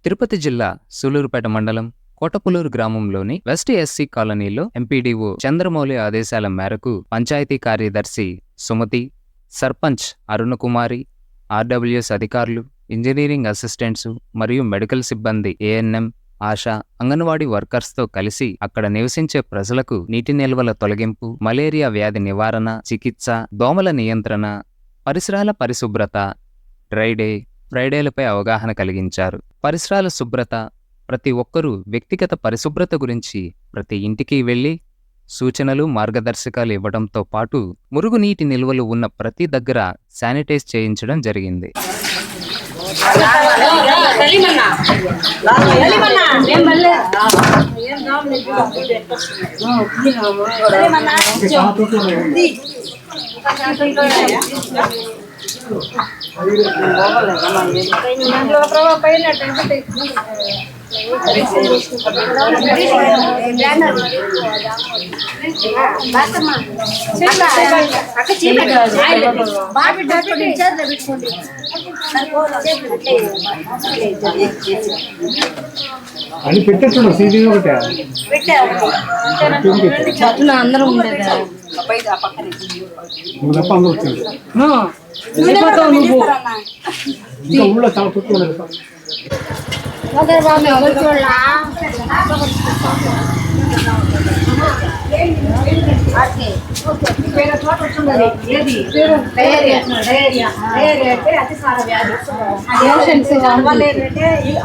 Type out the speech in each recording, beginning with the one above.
తిరుపతి జిల్లా సూలూరుపేట మండలం కోటపులూరు గ్రామంలోని వెస్ట్ ఎస్సీ కాలనీలో ఎంపీడీఓ చంద్రమౌళి ఆదేశాల మేరకు పంచాయతీ కార్యదర్శి సుమతి, సర్పంచ్ అరుణకుమారి, ఆర్డబ్ల్యూఎస్ అధికారులు, ఇంజనీరింగ్ అసిస్టెంట్స్ మరియు మెడికల్ సిబ్బంది, ఏఎన్ఎం, ఆశా, అంగన్వాడీ వర్కర్స్తో కలిసి అక్కడ నివసించే ప్రజలకు నీటి నిల్వల తొలగింపు, మలేరియా వ్యాధి నివారణ, చికిత్స, దోమల నియంత్రణ, పరిసరాల పరిశుభ్రత, డ్రై డే, ఫ్రైడేలపై అవగాహన కలిగించారు. పరిసరాల శుభ్రత, ప్రతి ఒక్కరూ వ్యక్తిగత పరిశుభ్రత గురించి ప్రతి ఇంటికి వెళ్లి సూచనలు, మార్గదర్శకాలు ఇవ్వడంతో పాటు మురుగునీటి నిల్వలు ఉన్న ప్రతి దగ్గర శానిటైజ్ చేయించడం జరిగింది. అని పెట్టచ్చు సీజీ ఒకటే అందరూ ఉండేది ఊళ్ళో చాలా తక్కువ ఉండదు.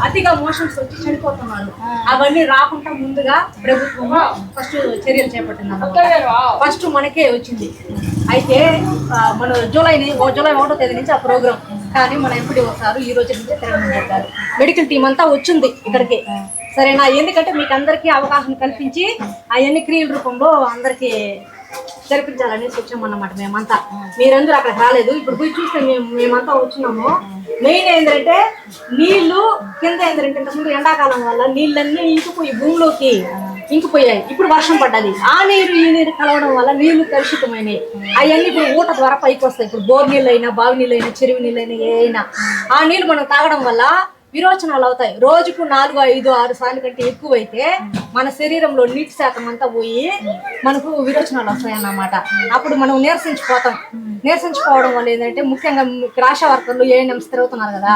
అతిగా మోషన్స్ వచ్చి చనిపోతున్నారు. అవన్నీ రాకుండా ముందుగా ప్రభుత్వం ఫస్ట్ చర్యలు చేపట్టింది. ఫస్ట్ మనకే వచ్చింది. అయితే మన జూలై 1వ తేదీ నుంచి ఆ ప్రోగ్రామ్, కానీ మన ఎంపీడీ ఒకసారి ఈ రోజు నుంచి తిరగమని చెప్పారు. మెడికల్ టీం అంతా వచ్చింది ఇక్కడికి. సరేనా, ఎందుకంటే మీకు అందరికీ అవగాహన కల్పించి అవన్నీ క్రియల రూపంలో అందరికీ జరిపించాలనేసి వచ్చామన్నమాట. మేమంతా మీరందరూ అక్కడికి రాలేదు. ఇప్పుడు పోయి చూస్తే మేమంతా వచ్చినాము. మెయిన్ ఏంటంటే నీళ్లు కింద ఏంటంటే ఇంతకుముందు ఎండాకాలం వల్ల నీళ్ళన్నీ ఇంకిపోయి భూమిలోకి ఇంకిపోయాయి. ఇప్పుడు వర్షం పడ్డది. ఆ నీరు ఈ నీరు కలవడం వల్ల నీళ్లు కలుషితమైనవి. అవన్నీ ఇప్పుడు ఊట ద్వారా పైకి వస్తాయి. ఇప్పుడు బోర్ నీళ్ళు అయినా, బావి నీళ్ళు అయినా, చెరువు నీళ్ళు అయినా, ఏ అయినా ఆ నీళ్ళు మనం తాగడం వల్ల విరోచనాలు అవుతాయి. రోజుకు 4, 5, 6 సార్లు కంటే ఎక్కువైతే మన శరీరంలో నీటి శాతం అంతా పోయి మనకు విరోచనాలు వస్తాయి అన్నమాట. అప్పుడు మనం నీరసించిపోతాం. నీరసించిపోవడం వల్ల ఏంటంటే ముఖ్యంగా ఆశా వర్కర్లు, ఏఎన్ఎంస్ తిరుగుతున్నారు కదా,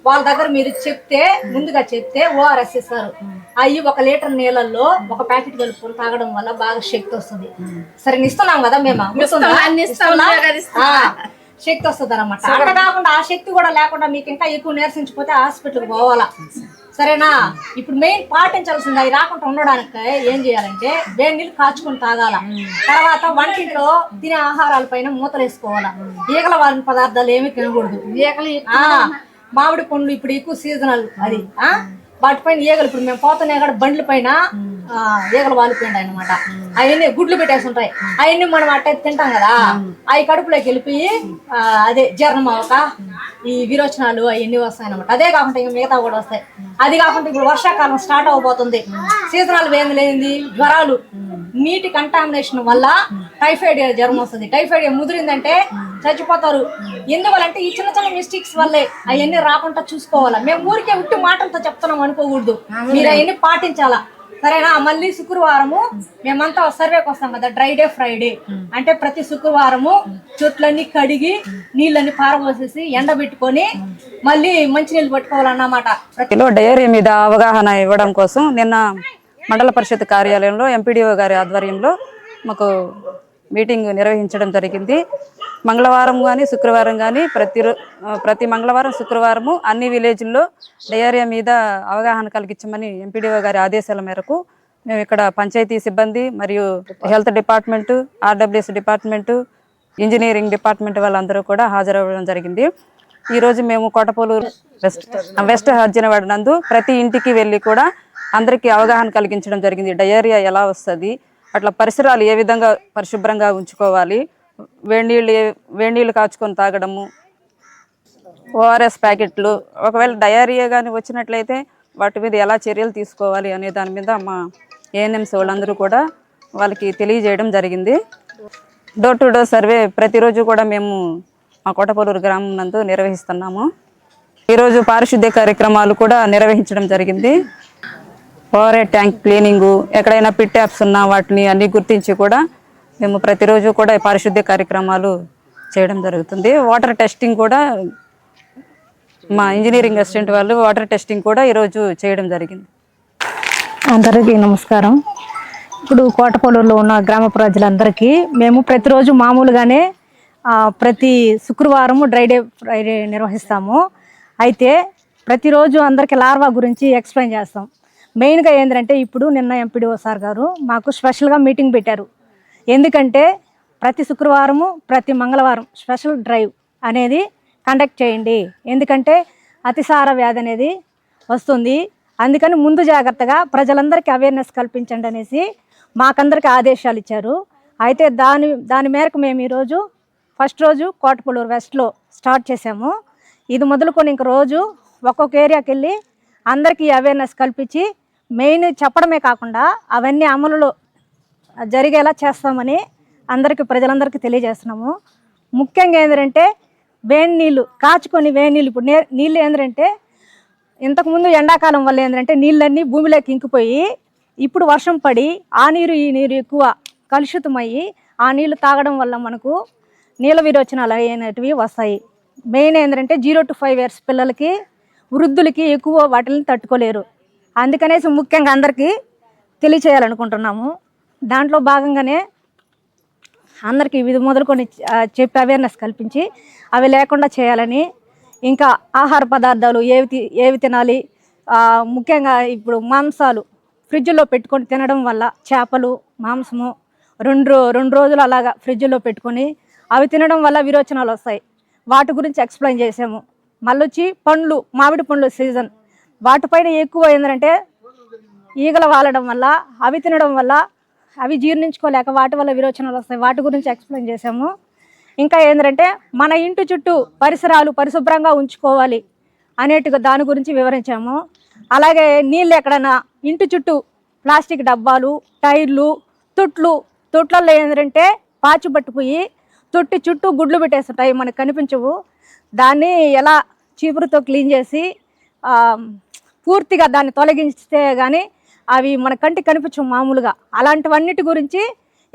వాళ్ళ దగ్గర మీరు ముందుగా చెప్తే ఓఆర్ఎస్ ఇస్తారు. అవి 1 లీటర్ నీళ్ళల్లో 1 ప్యాకెట్ కలుపుకొని తాగడం వల్ల బాగా శక్తి వస్తుంది. సరే ఇస్తున్నాం కదా మేము, శక్తి వస్తుంది అనమాట. అక్కడ కాకుండా ఆ శక్తి కూడా లేకుండా మీకు ఇంకా ఎక్కువ నీరసించిపోతే హాస్పిటల్కి పోవాలా. సరేనా, ఇప్పుడు మెయిన్ పాటించాల్సింది అవి రాకుండా ఉండడానికి ఏం చేయాలంటే వేడి నీళ్ళు కాచుకొని తాగాల. తర్వాత వంటింట్లో తినే ఆహారాల పైన మూతలు వేసుకోవాలా. ఈగల వాడిన పదార్థాలు ఏమీ తినకూడదు. మామిడి పండ్లు ఇప్పుడు ఎక్కువ సీజనల్ అది, వాటిపైన ఈగలు ఇప్పుడు మేము పోతనే కూడా బండ్ల పైన ఈగలు వాలిపోయింది అనమాట. అవన్నీ గుడ్లు పెట్టేసి ఉంటాయి. అవన్నీ మనం అట్ట తింటాం కదా, అవి కడుపులోకి వెళ్ళిపోయి అదే జీర్ణం అవ్వక ఈ విరోచనాలు అవన్నీ వస్తాయి అనమాట. అదే కాకుండా ఇంకా మిగతా కూడా వస్తాయి. అది కాకుండా ఇప్పుడు వర్షాకాలం స్టార్ట్ అవబోతుంది. సీజనల్ వేంది లేనిది జ్వరాలు, నీటి కంటామినేషన్ వల్ల టైఫాయిడ్ జ్వరం వస్తుంది. టైఫాయిడ్ ముదిరిందంటే చచ్చిపోతారు. ఎందువల్లంటే ఈ చిన్న చిన్న మిస్టేక్స్ వల్లే. అవన్నీ రాకుండా చూసుకోవాలా. మేము ఊరికే ఉట్టి మాటలతో చెప్తున్నాం అనుకోకూడదు, మీరు అవన్నీ పాటించాలా. సరేనా, మళ్ళీ శుక్రవారము మేమంతా సర్వేకి వస్తాం కదా, డ్రై డే, ఫ్రైడే అంటే ప్రతి శుక్రవారము చెట్లన్నీ కడిగి నీళ్ళన్నీ పారబోసేసి ఎండబెట్టుకొని మళ్ళీ మంచినీళ్ళు పట్టుకోవాలన్నమాట. డైరీ మీద అవగాహన ఇవ్వడం కోసం నిన్న మండల పరిషత్ కార్యాలయంలో ఎంపీడీఓ గారి ఆధ్వర్యంలో మాకు మీటింగ్ నిర్వహించడం జరిగింది. మంగళవారం కానీ శుక్రవారం కానీ ప్రతి మంగళవారం, శుక్రవారము అన్ని విలేజ్ల్లో డయేరియా మీద అవగాహన కలిగించమని ఎంపీడీఓ గారి ఆదేశాల మేరకు మేము ఇక్కడ పంచాయతీ సిబ్బంది మరియు health department, RWS department, engineering department వాళ్ళందరూ కూడా హాజరవ్వడం జరిగింది. ఈరోజు మేము కోటపులూరు వెస్ట్ హర్జనవాడ నందు ప్రతి ఇంటికి వెళ్ళి కూడా అందరికీ అవగాహన కలిగించడం జరిగింది. డయేరియా ఎలా వస్తుంది, అట్లా పరిసరాలు ఏ విధంగా పరిశుభ్రంగా ఉంచుకోవాలి, వేడినీళ్ళు కాచుకొని తాగడము, ఓఆర్ఎస్ ప్యాకెట్లు, ఒకవేళ డయేరియా కానీ వచ్చినట్లయితే వాటి మీద ఎలా చర్యలు తీసుకోవాలి అనే దాని మీద మా ఏఎన్ఎంస్ వాళ్ళందరూ కూడా వాళ్ళకి తెలియజేయడం జరిగింది. డోర్ టు డోర్ సర్వే ప్రతిరోజు కూడా మేము మా కోటపులూరు గ్రామం నందు నిర్వహిస్తున్నాము. ఈరోజు పారిశుద్ధ్య కార్యక్రమాలు కూడా నిర్వహించడం జరిగింది. ఓవర్ హెడ్ ట్యాంక్ క్లీనింగు, ఎక్కడైనా పిట్ ట్యాప్స్ ఉన్నా వాటిని అన్ని గుర్తించి కూడా మేము ప్రతిరోజు కూడా ఈ పారిశుద్ధ్య కార్యక్రమాలు చేయడం జరుగుతుంది. వాటర్ టెస్టింగ్ కూడా మా ఇంజనీరింగ్ అసిస్టెంట్ వాళ్ళు వాటర్ టెస్టింగ్ కూడా ఈరోజు చేయడం జరిగింది. అందరికీ నమస్కారం. ఇప్పుడు కోటపల్లూరులో ఉన్న గ్రామ ప్రజలందరికీ మేము ప్రతిరోజు మామూలుగానే ప్రతి శుక్రవారము ఫ్రైడే నిర్వహిస్తాము. అయితే ప్రతిరోజు అందరికీ లార్వా గురించి ఎక్స్ప్లెయిన్ చేస్తాం. మెయిన్గా ఏంటంటే ఇప్పుడు నిన్న ఎంపీడీఓ సార్ గారు మాకు స్పెషల్గా మీటింగ్ పెట్టారు. ఎందుకంటే ప్రతి శుక్రవారము ప్రతి మంగళవారం స్పెషల్ డ్రైవ్ అనేది కండక్ట్ చేయండి. ఎందుకంటే అతిసార వ్యాధి అనేది వస్తుంది, అందుకని ముందు జాగ్రత్తగా ప్రజలందరికీ అవేర్నెస్ కల్పించండి అనేసి మాకందరికీ ఆదేశాలు ఇచ్చారు. అయితే దాని మేరకు మేము ఈరోజు ఫస్ట్ రోజు కోటపల్లూరు వెస్ట్లో స్టార్ట్ చేసాము. ఇది మొదలుకొని ఇంక రోజు ఒక్కొక్క ఏరియాకి వెళ్ళి అందరికీ అవేర్నెస్ కల్పించి మెయిన్ చెప్పడమే కాకుండా అవన్నీ అమలులో జరిగేలా చేస్తామని ప్రజలందరికీ తెలియజేస్తున్నాము. ముఖ్యంగా ఏంటంటే వేడి నీళ్ళు కాచుకొని ఇప్పుడు నీళ్ళు ఏంటంటే ఇంతకుముందు ఎండాకాలం వల్ల ఏంటంటే నీళ్ళన్నీ భూమిలోకి ఇంకిపోయి ఇప్పుడు వర్షం పడి ఆ నీరు ఈ నీరు ఎక్కువ కలుషితమయ్యి ఆ నీళ్ళు తాగడం వల్ల మనకు నీళ్ళ విరోచనాలు అనేటివి వస్తాయి. మెయిన్ ఏంటంటే 0 to 5 years పిల్లలకి, వృద్ధులకి ఎక్కువ వాటిని తట్టుకోలేరు. అందుకనేసి ముఖ్యంగా అందరికీ తెలియచేయాలనుకుంటున్నాము. దాంట్లో భాగంగానే అందరికీ ఇది మొదలుకొని చెప్పి అవేర్నెస్ కల్పించి అవి లేకుండా చేయాలని, ఇంకా ఆహార పదార్థాలు ఏవి తినాలి, ముఖ్యంగా ఇప్పుడు మాంసాలు ఫ్రిడ్జ్లో పెట్టుకొని తినడం వల్ల చేపలు మాంసము రెండు రోజులు అలాగా ఫ్రిడ్జ్లో పెట్టుకొని అవి తినడం వల్ల విరోచనాలు వస్తాయి. వాటి గురించి ఎక్స్ప్లెయిన్ చేసాము. మళ్ళీ వచ్చి పండ్లు, మామిడి పండ్లు సీజన్, వాటిపైన ఎక్కువ ఏంటంటే ఈగల వాలడం వల్ల అవి తినడం వల్ల అవి జీర్ణించుకోలేక వాటి వల్ల విరోచనాలు వస్తాయి. వాటి గురించి ఎక్స్ప్లెయిన్ చేసాము. ఇంకా ఏంటంటే మన ఇంటి చుట్టూ పరిసరాలు పరిశుభ్రంగా ఉంచుకోవాలి అనేట్టుగా దాని గురించి వివరించాము. అలాగే నీళ్ళు ఎక్కడైనా ఇంటి చుట్టూ ప్లాస్టిక్ డబ్బాలు, టైర్లు, తొట్లలో ఏంటంటే పాచి పట్టుకుపోయి తొట్టి చుట్టూ గుడ్లు పెట్టేస్తుంటాయి, మనకు కనిపించవు. దాన్ని ఎలా చీపురుతో క్లీన్ చేసి పూర్తిగా దాన్ని తొలగిస్తే కానీ అవి మన కంటికి కనిపించవు మామూలుగా. అలాంటివన్నిటి గురించి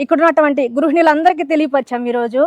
ఇక్కడ ఉన్నటువంటి గృహిణులందరికీ తెలియపరిచాము ఈరోజు.